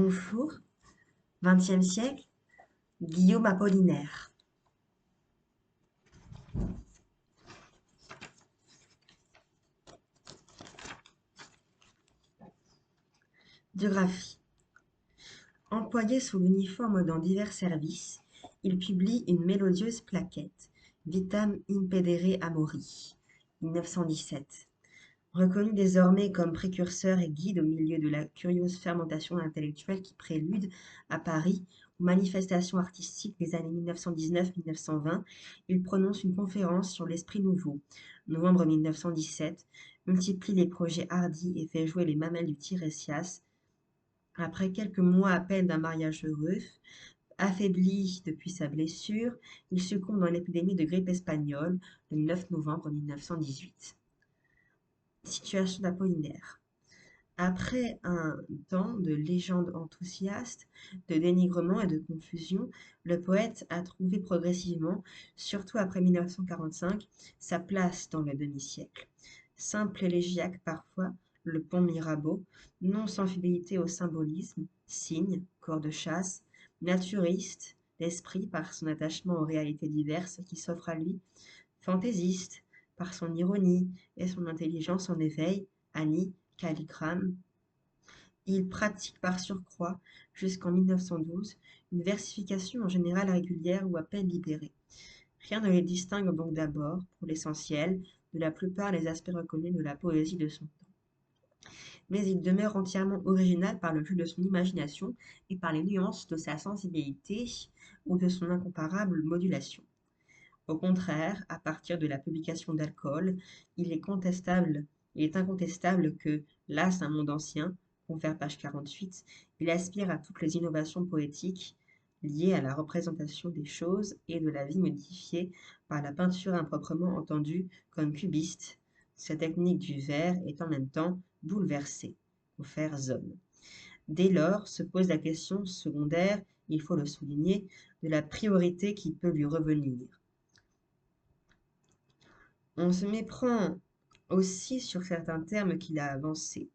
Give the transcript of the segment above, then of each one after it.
Dufour, XXe siècle, Guillaume Apollinaire. Biographie. Employé sous l'uniforme dans divers services, il publie une mélodieuse plaquette, Vitam impedere amori, 1917. Reconnu désormais comme précurseur et guide au milieu de la curieuse fermentation intellectuelle qui prélude, à Paris, aux manifestations artistiques des années 1919-1920, il prononce une conférence sur l'esprit nouveau, novembre 1917, multiplie les projets hardis et fait jouer les mamelles du Tiresias. Après quelques mois à peine d'un mariage heureux, affaibli depuis sa blessure, il succombe dans l'épidémie de grippe espagnole le 9 novembre 1918. Situation d'Apollinaire. Après un temps de légende enthousiaste, de dénigrement et de confusion, le poète a trouvé progressivement, surtout après 1945, sa place dans le demi-siècle. Simple élégiaque parfois, le pont Mirabeau, non sans fidélité au symbolisme, cygne, corps de chasse, naturiste d'esprit par son attachement aux réalités diverses qui s'offrent à lui, fantaisiste par son ironie et son intelligence en éveil, Annie, calligramme. Il pratique par surcroît, jusqu'en 1912, une versification en général régulière ou à peine libérée. Rien ne les distingue donc d'abord, pour l'essentiel, de la plupart des aspects reconnus de la poésie de son temps. Mais il demeure entièrement original par le jeu de son imagination et par les nuances de sa sensibilité ou de son incomparable modulation. Au contraire, à partir de la publication d'Alcool, il est incontestable que, las un monde ancien, confère page 48, il aspire à toutes les innovations poétiques liées à la représentation des choses et de la vie modifiée par la peinture improprement entendue comme cubiste. Sa technique du vers est en même temps bouleversée, confère Zone. Dès lors se pose la question secondaire, il faut le souligner, de la priorité qui peut lui revenir. On se méprend aussi sur certains termes qu'il a avancés.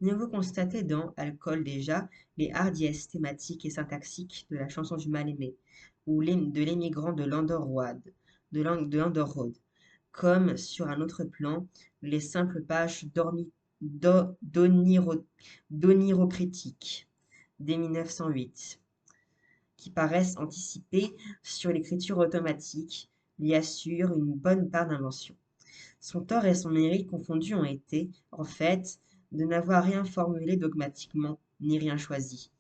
Mieux vaut constater dans Alcool déjà les hardiesses thématiques et syntaxiques de la chanson du mal-aimé, ou de l'émigrant de Landorrode, comme sur un autre plan, les simples pages d'onirocritique dès 1908, qui paraissent anticiper sur l'écriture automatique, lui assurent une bonne part d'invention. Son tort et son mérite confondus ont été, en fait, de n'avoir rien formulé dogmatiquement, ni rien choisi.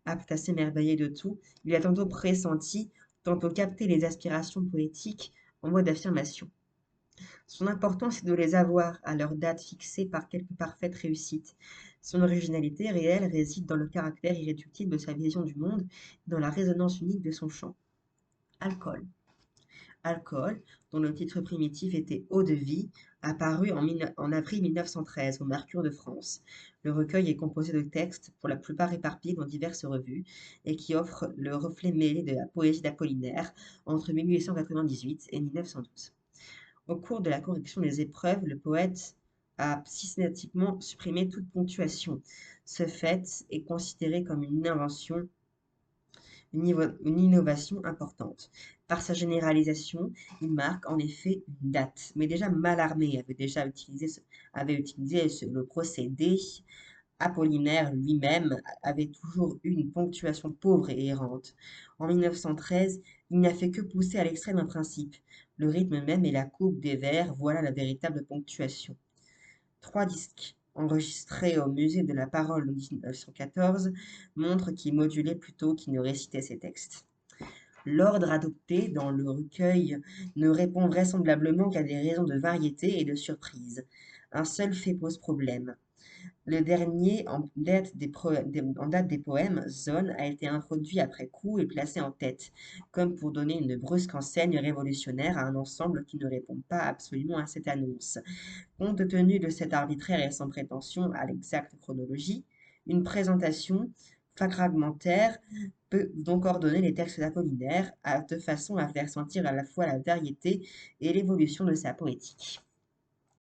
Apte à s'émerveiller de tout, il a tantôt pressenti, tantôt capté les aspirations poétiques en mode d'affirmation. Son importance est de les avoir à leur date fixée par quelque parfaite réussite. Son originalité réelle réside dans le caractère irréductible de sa vision du monde et dans la résonance unique de son chant. Alcool. Alcool, dont le titre primitif était Eau de vie, apparu en avril 1913 au Mercure de France. Le recueil est composé de textes, pour la plupart éparpillés dans diverses revues, et qui offre le reflet mêlé de la poésie d'Apollinaire entre 1898 et 1912. Au cours de la correction des épreuves, le poète a systématiquement supprimé toute ponctuation. Ce fait est considéré comme une invention une innovation importante. Par sa généralisation, il marque en effet une date. Mais déjà Mallarmé avait utilisé le procédé. Apollinaire lui-même avait toujours eu une ponctuation pauvre et errante. En 1913, il n'a fait que pousser à l'extrême un principe. Le rythme même et la coupe des vers, voilà la véritable ponctuation. 3 disques enregistrés au Musée de la Parole en 1914 montrent qu'il modulait plutôt qu'il ne récitait ses textes. L'ordre adopté dans le recueil ne répond vraisemblablement qu'à des raisons de variété et de surprise. Un seul fait pose problème. Le dernier, en date des poèmes, Zone, a été introduit après coup et placé en tête, comme pour donner une brusque enseigne révolutionnaire à un ensemble qui ne répond pas absolument à cette annonce. Compte tenu de cette arbitraire et sans prétention à l'exacte chronologie, une présentation fragmentaire peut donc ordonner les textes d'Apollinaire de façon à faire sentir à la fois la variété et l'évolution de sa poétique.